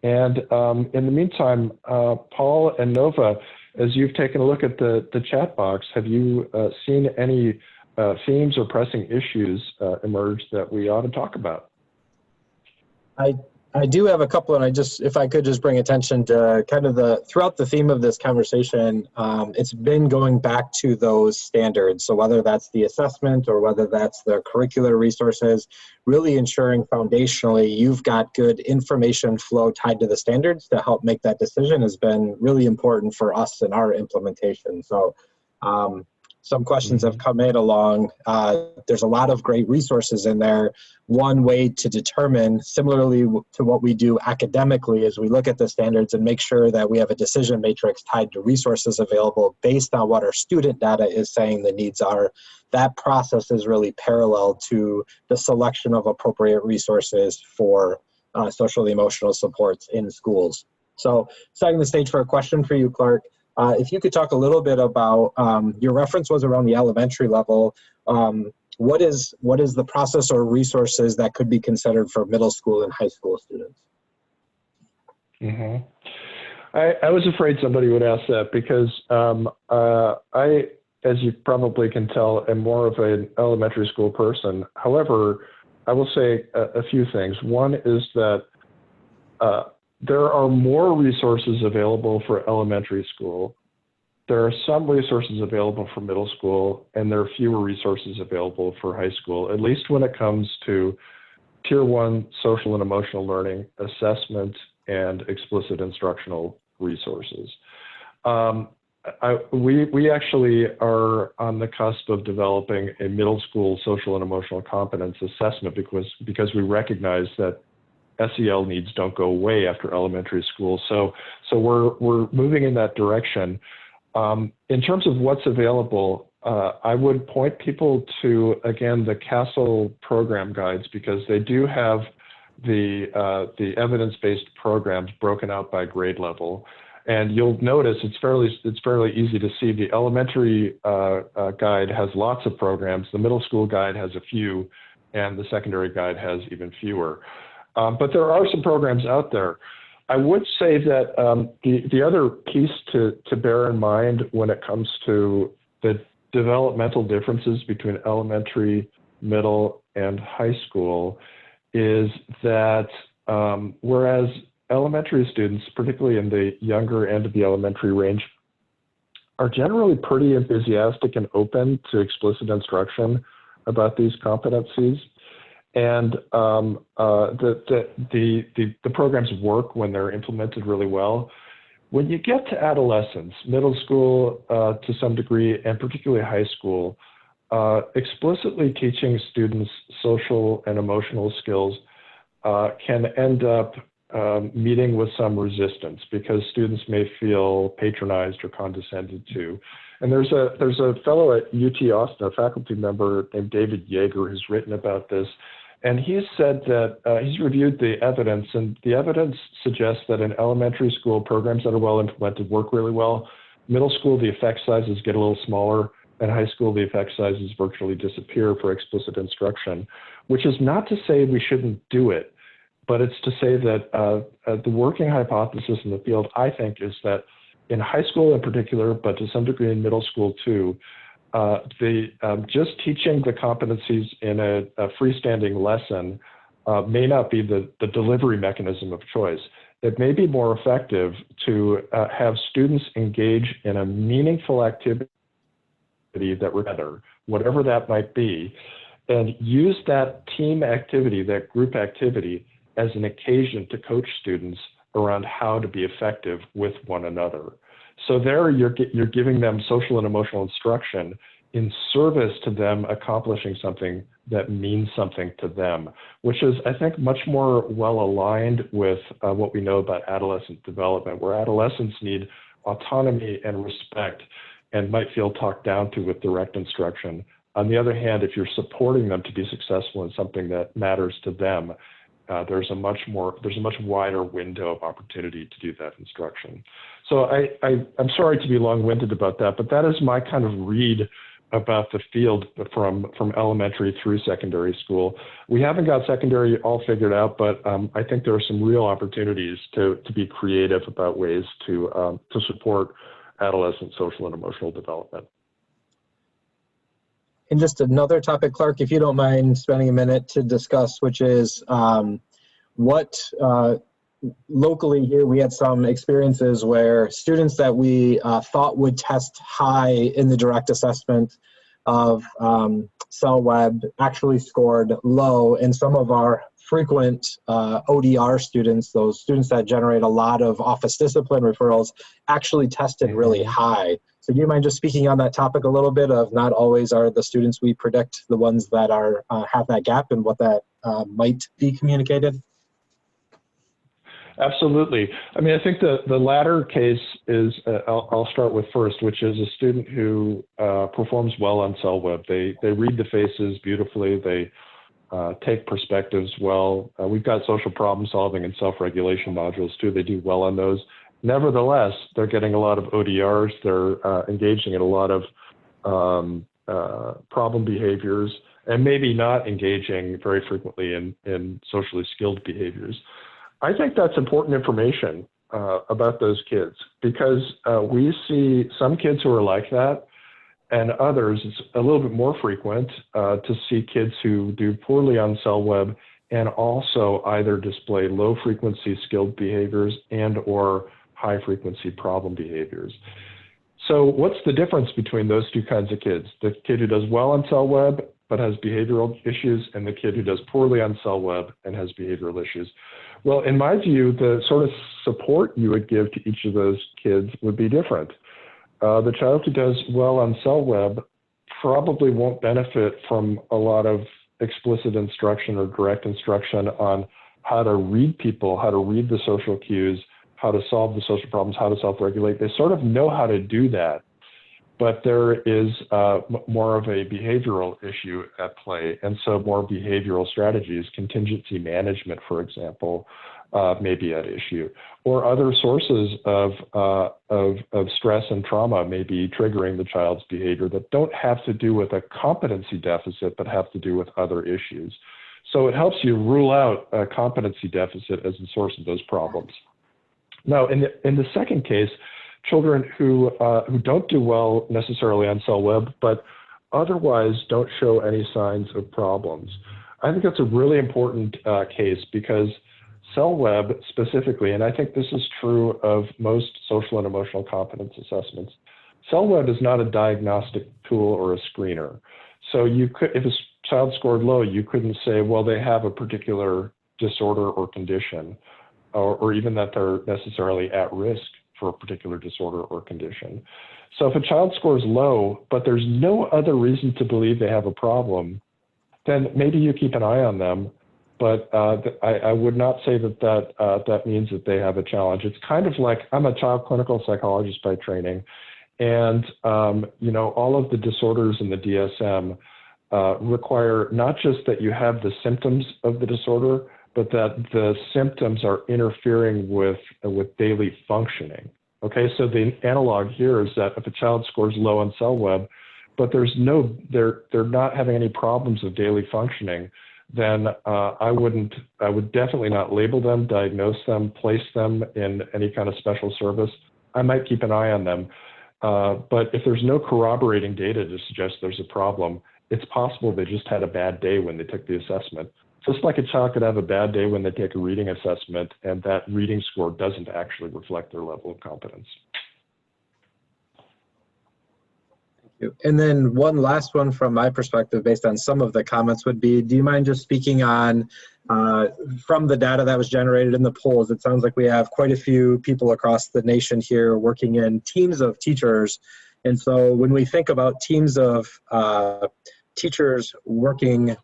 And in the meantime, Paul and Nova, as you've taken a look at the chat box, have you seen any themes or pressing issues emerge that we ought to talk about? I do have a couple, and if I could just bring attention to kind of throughout the theme of this conversation, it's been going back to those standards. So whether that's the assessment or whether that's the curricular resources, really ensuring foundationally you've got good information flow tied to the standards to help make that decision has been really important for us in our implementation. So some questions have come in along. There's a lot of great resources in there. One way to determine, similarly to what we do academically, is we look at the standards and make sure that we have a decision matrix tied to resources available based on what our student data is saying the needs are. That process is really parallel to the selection of appropriate resources for social and emotional supports in schools. So setting the stage for a question for you, Clark. If you could talk a little bit about, your reference was around the elementary level. What is the process or resources that could be considered for middle school and high school students? Mm-hmm. I was afraid somebody would ask that because I, as you probably can tell, am more of an elementary school person. However, I will say a few things. One is that there are more resources available for elementary school. There are some resources available for middle school, and there are fewer resources available for high school, at least when it comes to Tier 1 social and emotional learning, assessment, and explicit instructional resources. We actually are on the cusp of developing a middle school social and emotional competence assessment because we recognize that SEL needs don't go away after elementary school. So we're moving in that direction. In terms of what's available, I would point people to, again, the CASEL program guides, because they do have the evidence-based programs broken out by grade level. And you'll notice it's fairly easy to see. The elementary guide has lots of programs. The middle school guide has a few, and the secondary guide has even fewer. But there are some programs out there. I would say that the other piece to bear in mind when it comes to the developmental differences between elementary, middle, and high school is that whereas elementary students, particularly in the younger end of the elementary range, are generally pretty enthusiastic and open to explicit instruction about these competencies. And the programs work when they're implemented really well. When you get to adolescence, middle school to some degree, and particularly high school, explicitly teaching students social and emotional skills can end up meeting with some resistance because students may feel patronized or condescended to. And there's a fellow at UT Austin, a faculty member named David Yeager, who's written about this. And he's said that he's reviewed the evidence, and the evidence suggests that in elementary school, programs that are well implemented work really well. Middle school, the effect sizes get a little smaller. And high school, the effect sizes virtually disappear for explicit instruction, which is not to say we shouldn't do it, but it's to say that the working hypothesis in the field, I think, is that in high school in particular, but to some degree in middle school too, just teaching the competencies in a freestanding lesson may not be the delivery mechanism of choice. It may be more effective to have students engage in a meaningful activity that together, whatever that might be, and use that team activity, that group activity, as an occasion to coach students around how to be effective with one another. So there you're giving them social and emotional instruction in service to them accomplishing something that means something to them, which is, I think, much more well aligned with what we know about adolescent development, where adolescents need autonomy and respect and might feel talked down to with direct instruction. On the other hand, if you're supporting them to be successful in something that matters to them, there's a much wider window of opportunity to do that instruction. So I'm sorry to be long-winded about that, but that is my kind of read about the field from elementary through secondary school. We haven't got secondary all figured out, but I think there are some real opportunities to be creative about ways to support adolescent social and emotional development. And just another topic, Clark, if you don't mind spending a minute to discuss, which is what locally here we had some experiences where students that we thought would test high in the direct assessment of SELweb actually scored low, and some of our frequent ODR students, those students that generate a lot of office discipline referrals, actually tested really high. So do you mind just speaking on that topic a little bit of not always are the students we predict the ones that are have that gap and what that might be communicated? Absolutely. I mean, I think the latter case is, I'll start with first, which is a student who performs well on SELweb. They read the faces beautifully. They take perspectives well. We've got social problem solving and self-regulation modules too. They do well on those. Nevertheless, they're getting a lot of ODRs. They're engaging in a lot of problem behaviors and maybe not engaging very frequently in socially skilled behaviors. I think that's important information about those kids because we see some kids who are like that, and others, it's a little bit more frequent to see kids who do poorly on SELweb and also either display low frequency skilled behaviors and or high frequency problem behaviors. So what's the difference between those two kinds of kids? The kid who does well on SELweb but has behavioral issues and the kid who does poorly on SELweb and has behavioral issues? Well, in my view, the sort of support you would give to each of those kids would be different. The child who does well on SELweb probably won't benefit from a lot of explicit instruction or direct instruction on how to read people, how to read the social cues, how to solve the social problems, how to self-regulate. They sort of know how to do that, but there is more of a behavioral issue at play. And so more behavioral strategies, contingency management, for example, may be at issue. Or other sources of stress and trauma may be triggering the child's behavior that don't have to do with a competency deficit, but have to do with other issues. So it helps you rule out a competency deficit as the source of those problems. Now, in the second case, children who don't do well necessarily on SELweb, but otherwise don't show any signs of problems. I think that's a really important case because SELweb specifically, and I think this is true of most social and emotional competence assessments, SELweb is not a diagnostic tool or a screener. So you could, if a child scored low, you couldn't say, well, they have a particular disorder or condition, or even that they're necessarily at risk for a particular disorder or condition. So if a child scores low, but there's no other reason to believe they have a problem, then maybe you keep an eye on them. But I would not say that means that they have a challenge. It's kind of like, I'm a child clinical psychologist by training, and you know, all of the disorders in the DSM require not just that you have the symptoms of the disorder, but that the symptoms are interfering with daily functioning. Okay, so the analog here is that if a child scores low on SELweb, but they're not having any problems of daily functioning, then I would definitely not label them, diagnose them, place them in any kind of special service. I might keep an eye on them. But if there's no corroborating data to suggest there's a problem, it's possible they just had a bad day when they took the assessment. Just like a child could have a bad day when they take a reading assessment and that reading score doesn't actually reflect their level of competence. Thank you. And then one last one from my perspective, based on some of the comments, would be, do you mind just speaking on, from the data that was generated in the polls, it sounds like we have quite a few people across the nation here working in teams of teachers. And so when we think about teams of teachers working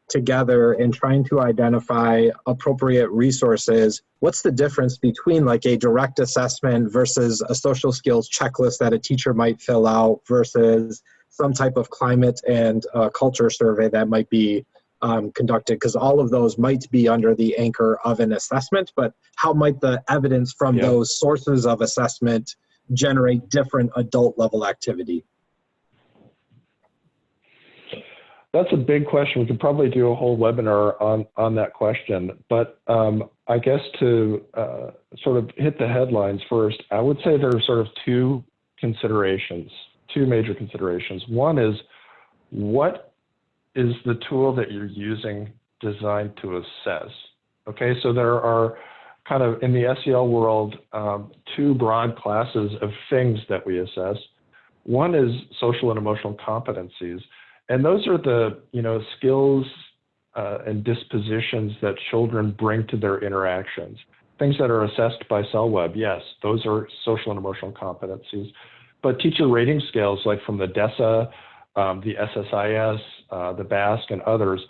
together and trying to identify appropriate resources, what's the difference between like a direct assessment versus a social skills checklist that a teacher might fill out versus some type of climate and culture survey that might be conducted? Because all of those might be under the anchor of an assessment, but how might the evidence from those sources of assessment generate different adult level activity? That's a big question. We could probably do a whole webinar on that question. But I guess to sort of hit the headlines first, I would say there are sort of two major considerations. One is, what is the tool that you're using designed to assess? Okay, so there are kind of, in the SEL world, two broad classes of things that we assess. One is social and emotional competencies. And those are the, you know, skills and dispositions that children bring to their interactions. Things that are assessed by SELweb, yes, those are social and emotional competencies. But teacher rating scales, like from the DESA, the SSIS, the BASC, and others,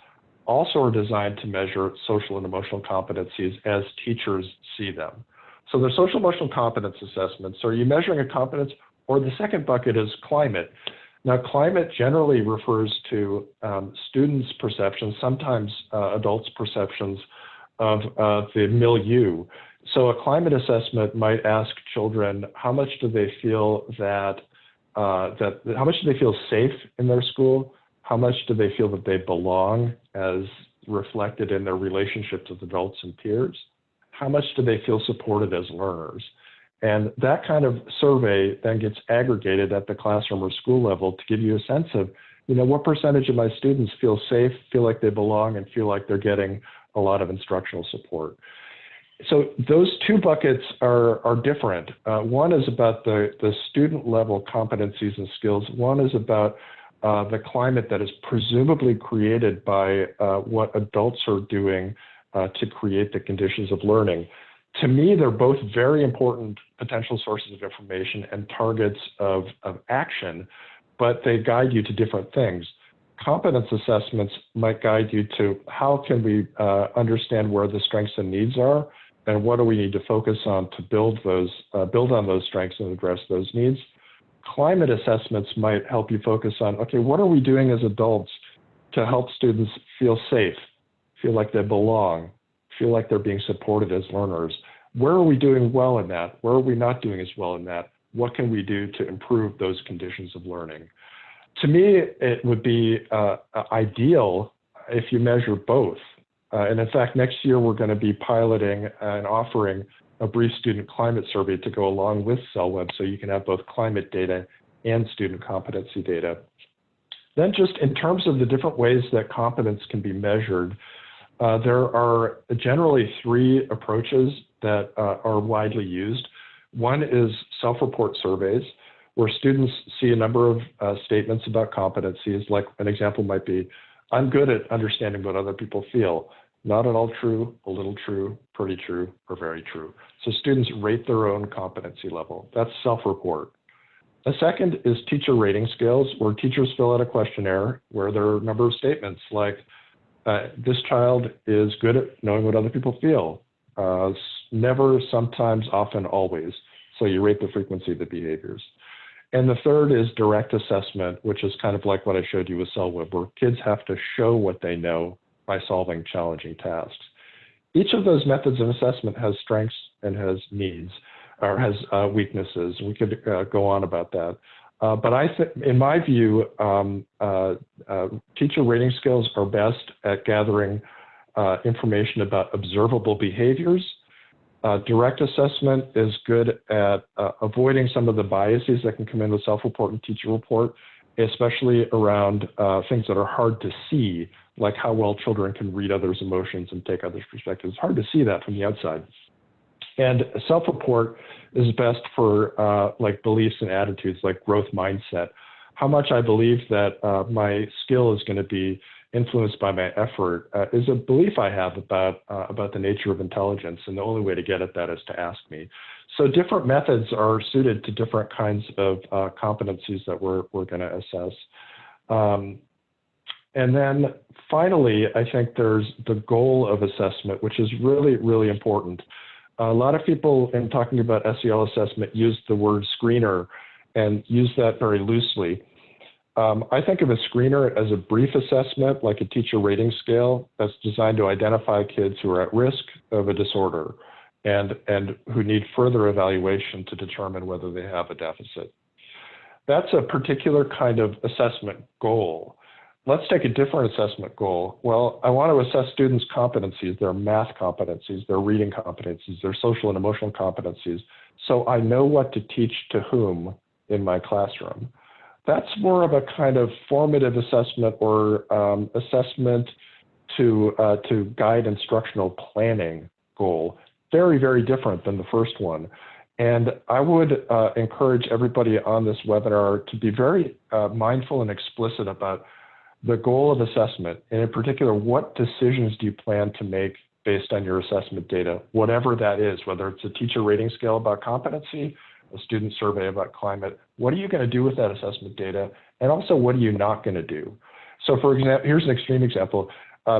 also are designed to measure social and emotional competencies as teachers see them. So the social emotional competence assessments, so are you measuring a competence? Or the second bucket is climate. Now, climate generally refers to students' perceptions, sometimes adults' perceptions of the milieu. So a climate assessment might ask children, how much do they feel how much do they feel safe in their school? How much do they feel that they belong as reflected in their relationships with adults and peers? How much do they feel supported as learners? And that kind of survey then gets aggregated at the classroom or school level to give you a sense of, you know, what percentage of my students feel safe, feel like they belong, and feel like they're getting a lot of instructional support. So those two buckets are different. One is about the student level competencies and skills. One is about the climate that is presumably created by what adults are doing to create the conditions of learning. To me, they're both very important potential sources of information and targets of action, but they guide you to different things. Competence assessments might guide you to how can we understand where the strengths and needs are, and what do we need to focus on to build on those strengths and address those needs. Climate assessments might help you focus on, okay, what are we doing as adults to help students feel safe, feel like they belong, feel like they're being supported as learners? Where are we doing well in that? Where are we not doing as well in that? What can we do to improve those conditions of learning? To me, it would be ideal if you measure both. And in fact, next year, we're going to be piloting and offering a brief student climate survey to go along with SELweb, so you can have both climate data and student competency data. Then just in terms of the different ways that competence can be measured, there are generally three approaches that are widely used. One is self-report surveys, where students see a number of statements about competencies. Like an example might be, I'm good at understanding what other people feel. Not at all true, a little true, pretty true, or very true. So students rate their own competency level. That's self-report. A second is teacher rating scales, where teachers fill out a questionnaire where there are a number of statements like, this child is good at knowing what other people feel. Never, sometimes, often, always. So you rate the frequency of the behaviors. And the third is direct assessment, which is kind of like what I showed you with SELweb, where kids have to show what they know by solving challenging tasks. Each of those methods of assessment has strengths and has needs, or has weaknesses. We could go on about that. But in my view, teacher rating scales are best at gathering information about observable behaviors. Direct assessment is good at avoiding some of the biases that can come in with self-report and teacher report, especially around things that are hard to see, like how well children can read others' emotions and take others' perspectives. It's hard to see that from the outside. And self-report is best for like beliefs and attitudes, like growth mindset. How much I believe that my skill is going to be influenced by my effort is a belief I have about the nature of intelligence, and the only way to get at that is to ask me. So different methods are suited to different kinds of competencies that we're going to assess. And then finally, I think there's the goal of assessment, which is really, really important. A lot of people in talking about SEL assessment use the word screener and use that very loosely. I think of a screener as a brief assessment, like a teacher rating scale, that's designed to identify kids who are at risk of a disorder and who need further evaluation to determine whether they have a deficit. That's a particular kind of assessment goal. Let's take a different assessment goal. Well, I want to assess students' competencies, their math competencies, their reading competencies, their social and emotional competencies, so I know what to teach to whom in my classroom. That's more of a kind of formative assessment or assessment to guide instructional planning goal. Very, very different than the first one. And I would encourage everybody on this webinar to be very mindful and explicit about the goal of assessment, and in particular, what decisions do you plan to make based on your assessment data, whatever that is, whether it's a teacher rating scale about competency, a student survey about climate. What are you going to do with that assessment data? And also, what are you not going to do? So for example, here's an extreme example.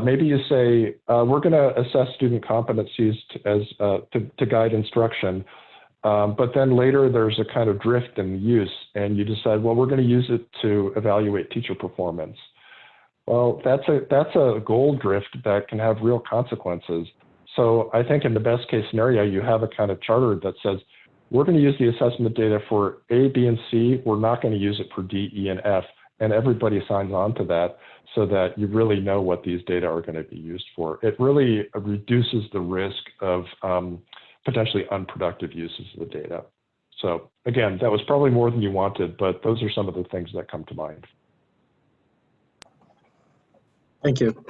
Maybe you say, we're going to assess student competencies to guide instruction, but then later there's a kind of drift in use, and you decide, well, we're going to use it to evaluate teacher performance. Well, that's a goal drift that can have real consequences. So I think in the best case scenario, you have a kind of charter that says, we're going to use the assessment data for A, B, and C. We're not going to use it for D, E, and F. And everybody signs on to that so that you really know what these data are going to be used for. It really reduces the risk of potentially unproductive uses of the data. So again, that was probably more than you wanted, but those are some of the things that come to mind. Thank you.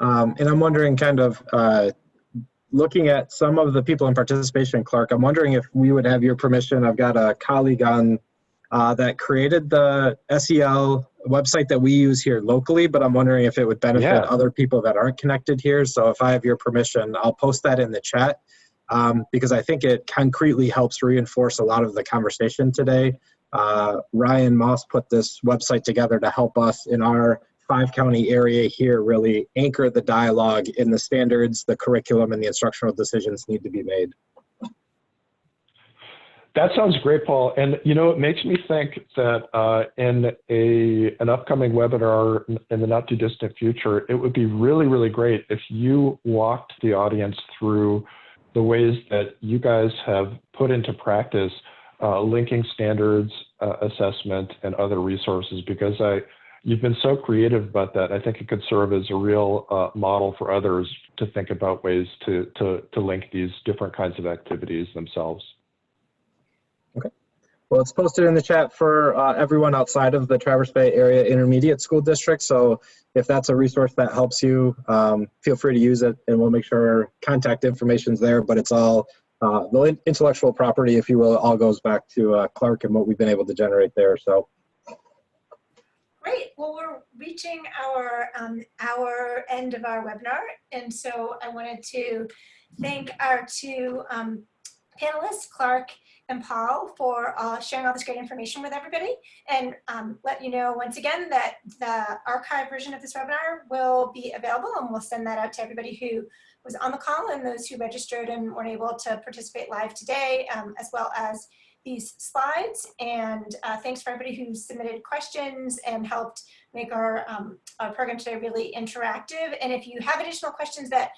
And I'm wondering, kind of looking at some of the people in participation, Clark, I'm wondering if we would have your permission. I've got a colleague on that created the SEL website that we use here locally, but I'm wondering if it would benefit other people that aren't connected here. So if I have your permission, I'll post that in the chat because I think it concretely helps reinforce a lot of the conversation today. Ryan Moss put this website together to help us in our 5-county area here really anchor the dialogue in the standards, the curriculum, and the instructional decisions need to be made. That sounds great, Paul. And you know, it makes me think that in an upcoming webinar in the not too distant future, it would be really, really great if you walked the audience through the ways that you guys have put into practice linking standards, assessment, and other resources, because you've been so creative about that. I think it could serve as a real model for others to think about ways to link these different kinds of activities themselves. Okay. Well, it's posted in the chat for everyone outside of the Traverse Bay Area Intermediate School District. So if that's a resource that helps you, feel free to use it, and we'll make sure contact information's there. But it's all the intellectual property, if you will, all goes back to Clark and what we've been able to generate there. So great. Well, we're reaching our end of our webinar, and so I wanted to thank our two panelists, Clark and Paul, for sharing all this great information with everybody, and let you know once again that the archive version of this webinar will be available, and we'll send that out to everybody who was on the call and those who registered and weren't able to participate live today, as well as these slides. And thanks for everybody who submitted questions and helped make our program today really interactive. And if you have additional questions that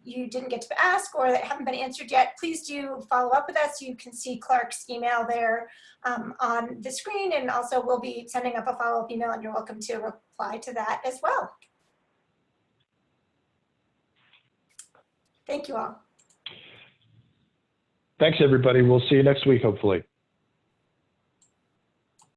you didn't get to ask or that haven't been answered yet, please do follow up with us. You can see Clark's email there on the screen, and also we'll be sending up a follow-up email, and you're welcome to reply to that as well. Thank you all. Thanks, everybody. We'll see you next week, hopefully.